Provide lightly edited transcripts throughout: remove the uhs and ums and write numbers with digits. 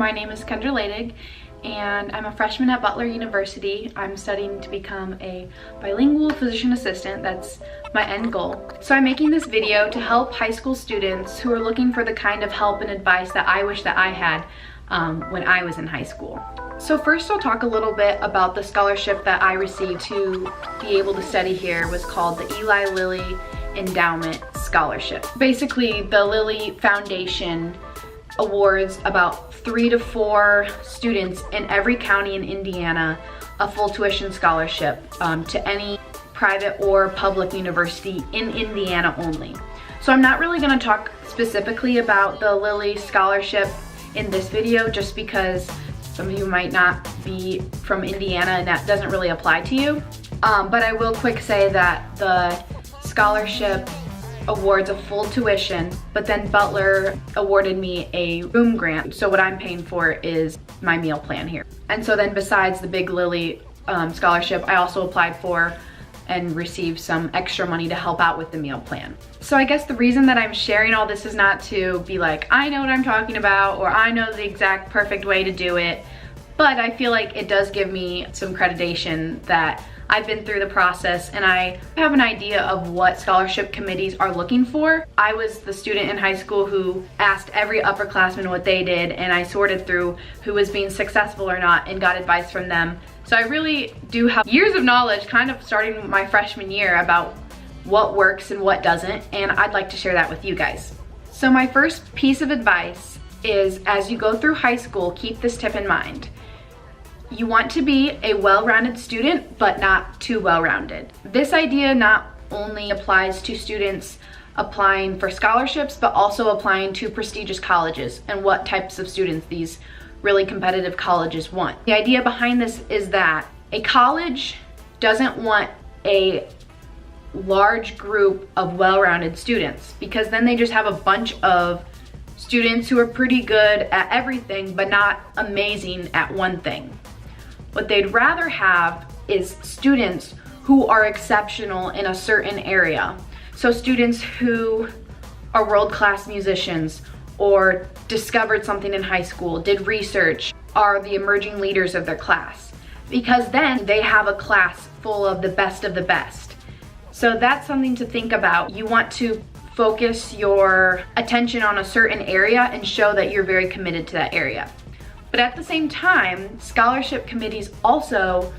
My name is Kendra Ladig, and I'm a freshman at Butler University. I'm studying to become a bilingual physician assistant. That's my end goal. So I'm making this video to help high school students who are looking for the kind of help and advice that I wish that I had when I was in high school. So first I'll talk a little bit about the scholarship that I received to be able to study here. It was called the Lilly Endowment Scholarship. Basically, the Lilly Foundation awards about 3 to 4 students in every county in Indiana a full tuition scholarship to any private or public university in Indiana only. So I'm not really going to talk specifically about the Lilly scholarship in this video just because some of you might not be from Indiana and that doesn't really apply to you. But I will quick say that the scholarship awards a full tuition, but then Butler awarded me a room grant. So what I'm paying for is my meal plan here. And so then besides the big Lilly scholarship, I also applied for and received some extra money to help out with the meal plan. So I guess the reason that I'm sharing all this is not to be like, I know what I'm talking about, or I know the exact perfect way to do it, but I feel like it does give me some accreditation that I've been through the process and I have an idea of what scholarship committees are looking for. I was the student in high school who asked every upperclassman what they did, and I sorted through who was being successful or not and got advice from them. So I really do have years of knowledge kind of starting my freshman year about what works and what doesn't, and I'd like to share that with you guys. So my first piece of advice is, as you go through high school, keep this tip in mind. You want to be a well-rounded student, but not too well-rounded. This idea not only applies to students applying for scholarships, but also applying to prestigious colleges and what types of students these really competitive colleges want. The idea behind this is that a college doesn't want a large group of well-rounded students, because then they just have a bunch of students who are pretty good at everything, but not amazing at one thing. What they'd rather have is students who are exceptional in a certain area. So students who are world-class musicians or discovered something in high school, did research, are the emerging leaders of their class. Because then they have a class full of the best of the best. So that's something to think about. You want to focus your attention on a certain area and show that you're very committed to that area. But at the same time, scholarship committees also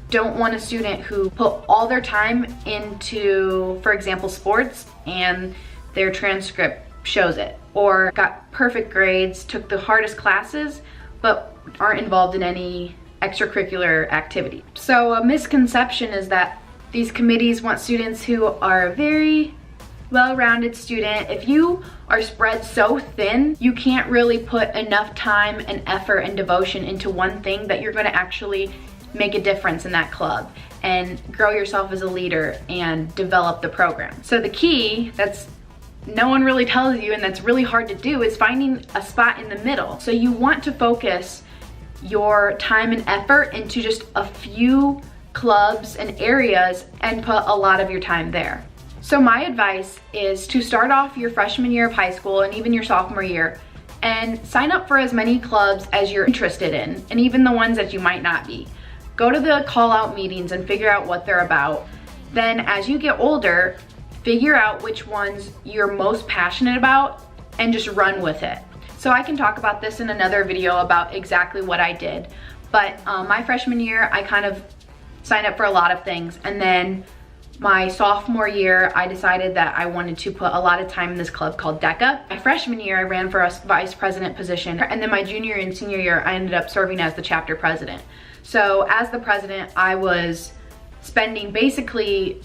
don't want a student who put all their time into, for example, sports, and their transcript shows it, or got perfect grades, took the hardest classes, but aren't involved in any extracurricular activity. So a misconception is that these committees want students who are very well-rounded student. If you are spread so thin, you can't really put enough time and effort and devotion into one thing that you're going to actually make a difference in that club and grow yourself as a leader and develop the program. So the key that's no one really tells you, and that's really hard to do, is finding a spot in the middle. So you want to focus your time and effort into just a few clubs and areas and put a lot of your time there. So my advice is to start off your freshman year of high school and even your sophomore year and sign up for as many clubs as you're interested in, and even the ones that you might not be. Go to the call-out meetings and figure out what they're about. Then as you get older, figure out which ones you're most passionate about and just run with it. So I can talk about this in another video about exactly what I did. But my freshman year, I kind of signed up for a lot of things, and then my sophomore year, I decided that I wanted to put a lot of time in this club called DECA. My freshman year, I ran for a vice president position, and then my junior and senior year, I ended up serving as the chapter president. So as the president, I was spending basically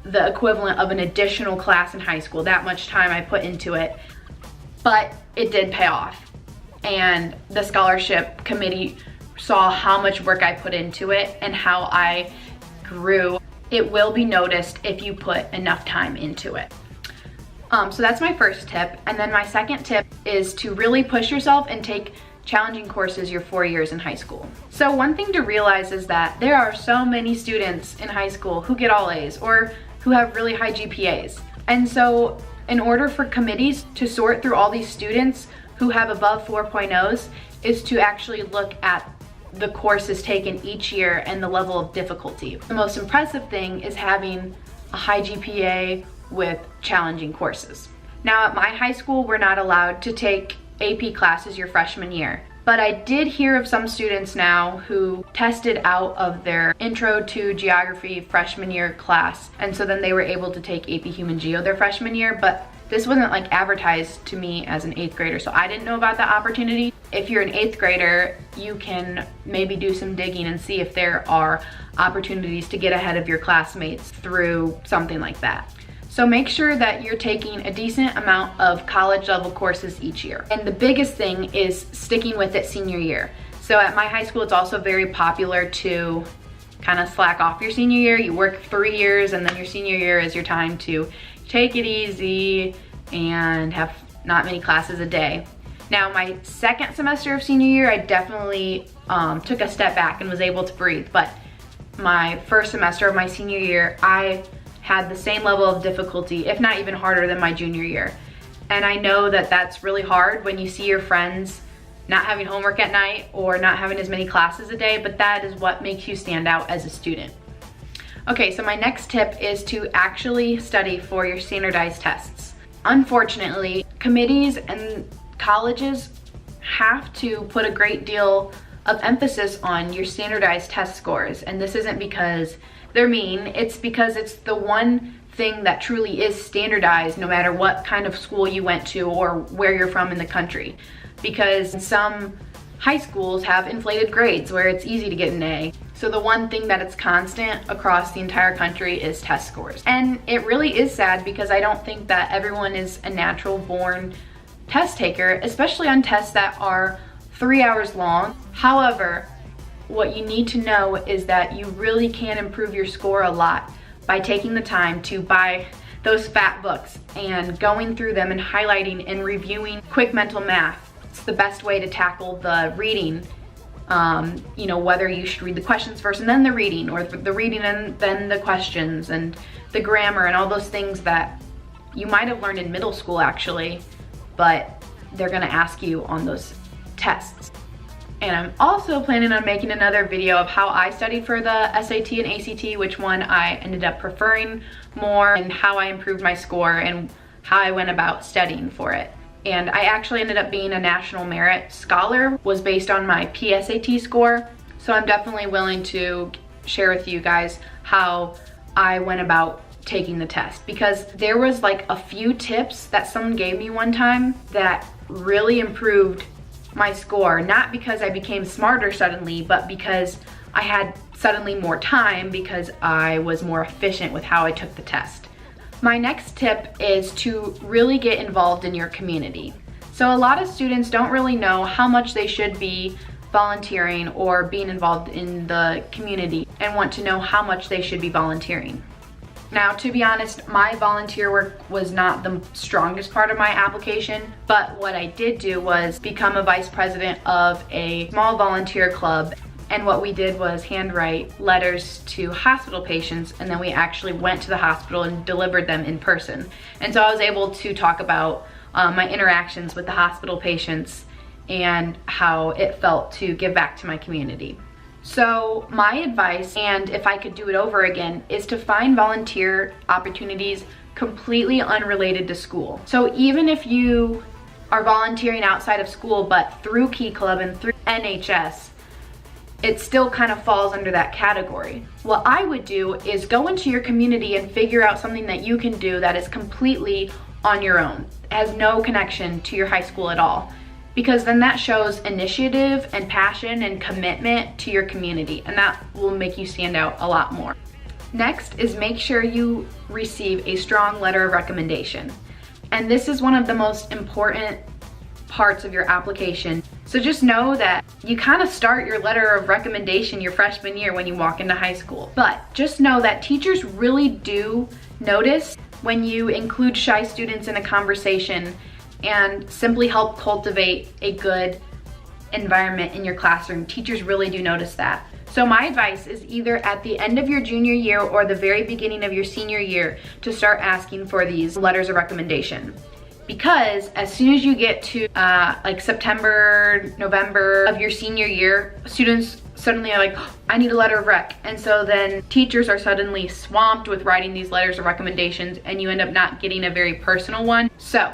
the equivalent of an additional class in high school. That much time I put into it, but it did pay off. And the scholarship committee saw how much work I put into it and how I grew. It will be noticed if you put enough time into it. So that's my first tip. And then my second tip is to really push yourself and take challenging courses your 4 years in high school. So one thing to realize is that there are so many students in high school who get all A's or who have really high GPAs. And so in order for committees to sort through all these students who have above 4.0s, is to actually look at the courses taken each year and the level of difficulty. The most impressive thing is having a high GPA with challenging courses. Now at my high school, we're not allowed to take AP classes your freshman year, but I did hear of some students now who tested out of their Intro to Geography freshman year class, and so then they were able to take AP Human Geo their freshman year, but this wasn't like advertised to me as an 8th grader, so I didn't know about that opportunity. If you're an 8th grader, you can maybe do some digging and see if there are opportunities to get ahead of your classmates through something like that. So make sure that you're taking a decent amount of college level courses each year. And the biggest thing is sticking with it senior year. So at my high school, it's also very popular to kind of slack off your senior year. You work 3 years and then your senior year is your time to take it easy and have not many classes a day. Now my second semester of senior year, I definitely took a step back and was able to breathe. But my first semester of my senior year, I had the same level of difficulty, if not even harder than my junior year. And I know that that's really hard when you see your friends not having homework at night or not having as many classes a day, but that is what makes you stand out as a student. Okay, so my next tip is to actually study for your standardized tests. Unfortunately, committees and colleges have to put a great deal of emphasis on your standardized test scores, and this isn't because they're mean, it's because it's the one thing that truly is standardized no matter what kind of school you went to or where you're from in the country. Because some high schools have inflated grades where it's easy to get an A. So the one thing that it's constant across the entire country is test scores. And it really is sad because I don't think that everyone is a natural born test taker, especially on tests that are 3 hours long. However, what you need to know is that you really can improve your score a lot by taking the time to buy those fat books and going through them and highlighting and reviewing quick mental math. It's the best way to tackle the reading. You know, whether you should read the questions first and then the reading, or the reading and then the questions, and the grammar and all those things that you might have learned in middle school actually, but they're gonna ask you on those tests. And I'm also planning on making another video of how I studied for the SAT and ACT, which one I ended up preferring more, and how I improved my score and how I went about studying for it. And I actually ended up being a National Merit Scholar, was based on my PSAT score. So I'm definitely willing to share with you guys how I went about taking the test, because there was like a few tips that someone gave me one time that really improved my score, not because I became smarter suddenly, but because I had suddenly more time because I was more efficient with how I took the test. My next tip is to really get involved in your community. So a lot of students don't really know how much they should be volunteering or being involved in the community and want to know how much they should be volunteering. Now, to be honest, my volunteer work was not the strongest part of my application, but what I did do was become a vice president of a small volunteer club. And what we did was handwrite letters to hospital patients, and then we actually went to the hospital and delivered them in person. And so I was able to talk about my interactions with the hospital patients and how it felt to give back to my community. So my advice, and if I could do it over again, is to find volunteer opportunities completely unrelated to school. So even if you are volunteering outside of school, but through Key Club and through NHS, it still kind of falls under that category. What I would do is go into your community and figure out something that you can do that is completely on your own, has no connection to your high school at all. Because then that shows initiative and passion and commitment to your community, and that will make you stand out a lot more. Next is make sure you receive a strong letter of recommendation. And this is one of the most important parts of your application. So just know that you kind of start your letter of recommendation your freshman year when you walk into high school. But just know that teachers really do notice when you include shy students in a conversation and simply help cultivate a good environment in your classroom. Teachers really do notice that. So my advice is either at the end of your junior year or the very beginning of your senior year to start asking for these letters of recommendation. because as soon as you get to like September, November of your senior year, students suddenly are like, oh, I need a letter of rec. And so then teachers are suddenly swamped with writing these letters of recommendations, and you end up not getting a very personal one. So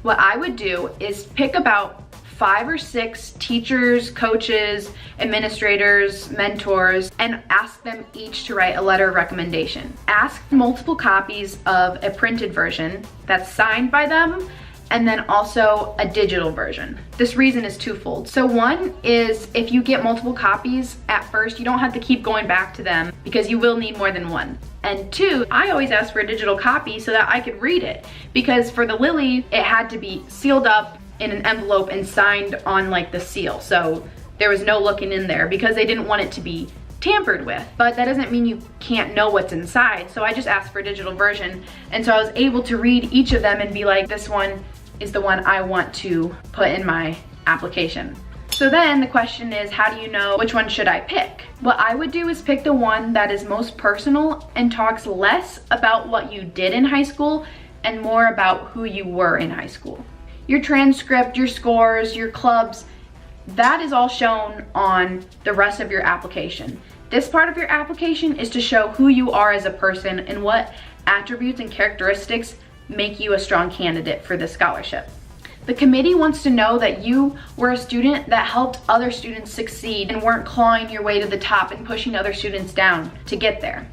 what I would do is pick about 5 or 6 teachers, coaches, administrators, mentors, and ask them each to write a letter of recommendation. Ask multiple copies of a printed version that's signed by them, and then also a digital version. This reason is twofold. So one is, if you get multiple copies at first, you don't have to keep going back to them because you will need more than one. And two, I always ask for a digital copy so that I could read it, because for the Lilly, it had to be sealed up in an envelope and signed on like the seal. So there was no looking in there because they didn't want it to be tampered with. But that doesn't mean you can't know what's inside. So I just asked for a digital version. And so I was able to read each of them and be like, this one is the one I want to put in my application. So then the question is, how do you know which one should I pick? What I would do is pick the one that is most personal and talks less about what you did in high school and more about who you were in high school. Your transcript, your scores, your clubs, that is all shown on the rest of your application. This part of your application is to show who you are as a person and what attributes and characteristics make you a strong candidate for this scholarship. The committee wants to know that you were a student that helped other students succeed and weren't clawing your way to the top and pushing other students down to get there.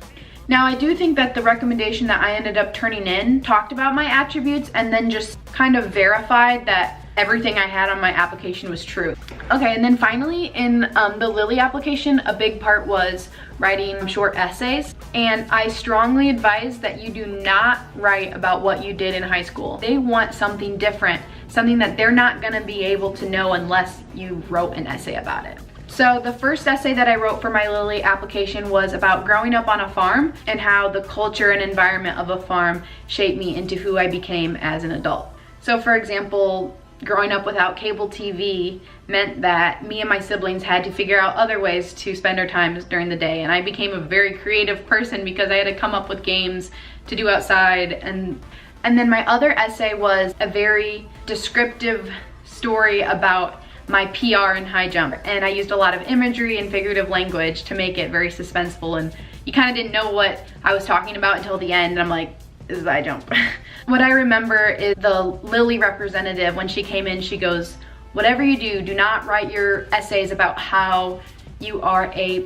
Now, I do think that the recommendation that I ended up turning in talked about my attributes and then just kind of verified that everything I had on my application was true. Okay, and then finally in the Lilly application, a big part was writing short essays. And I strongly advise that you do not write about what you did in high school. They want something different, something that they're not gonna be able to know unless you wrote an essay about it. So the first essay that I wrote for my Lilly application was about growing up on a farm and how the culture and environment of a farm shaped me into who I became as an adult. So for example, growing up without cable TV meant that me and my siblings had to figure out other ways to spend our times during the day. And I became a very creative person because I had to come up with games to do outside. And then my other essay was a very descriptive story about my PR in high jump. And I used a lot of imagery and figurative language to make it very suspenseful. And you kind of didn't know what I was talking about until the end. And I'm like, this is high jump. What I remember is the Lilly representative, when she came in, she goes, whatever you do, do not write your essays about how you are a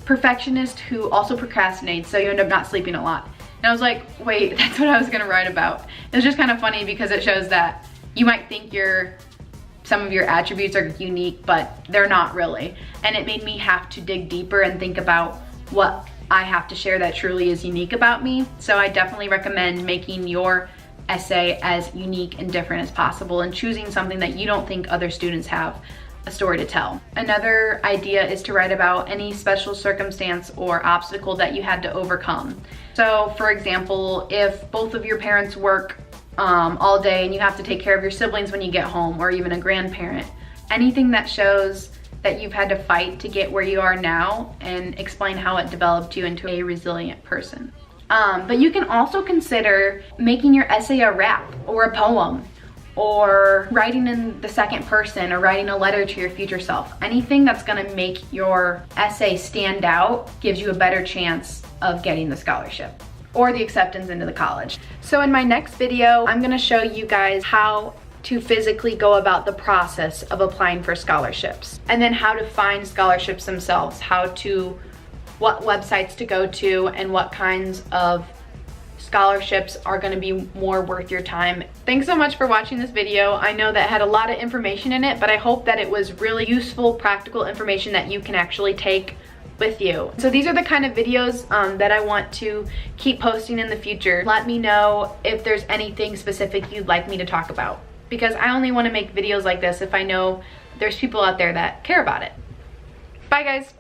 perfectionist who also procrastinates, so you end up not sleeping a lot. And I was like, wait, that's what I was gonna write about. It was just kind of funny because it shows that you might think some of your attributes are unique, but they're not really. And it made me have to dig deeper and think about what I have to share that truly is unique about me. So I definitely recommend making your essay as unique and different as possible and choosing something that you don't think other students have a story to tell. Another idea is to write about any special circumstance or obstacle that you had to overcome. So for example, if both of your parents work all day and you have to take care of your siblings when you get home, or even a grandparent, anything that shows that you've had to fight to get where you are now, and explain how it developed you into a resilient person. But you can also consider making your essay a rap or a poem, or writing in the second person, or writing a letter to your future self. Anything that's gonna make your essay stand out gives you a better chance of getting the scholarship or the acceptance into the college. So in my next video, I'm gonna show you guys how to physically go about the process of applying for scholarships, and then how to find scholarships themselves, what websites to go to, and what kinds of scholarships are going to be more worth your time. Thanks so much for watching this video. I know that had a lot of information in it, but I hope that it was really useful, practical information that you can actually take with you. So these are the kind of videos that I want to keep posting in the future. Let me know if there's anything specific you'd like me to talk about, because I only want to make videos like this if I know there's people out there that care about it. Bye guys.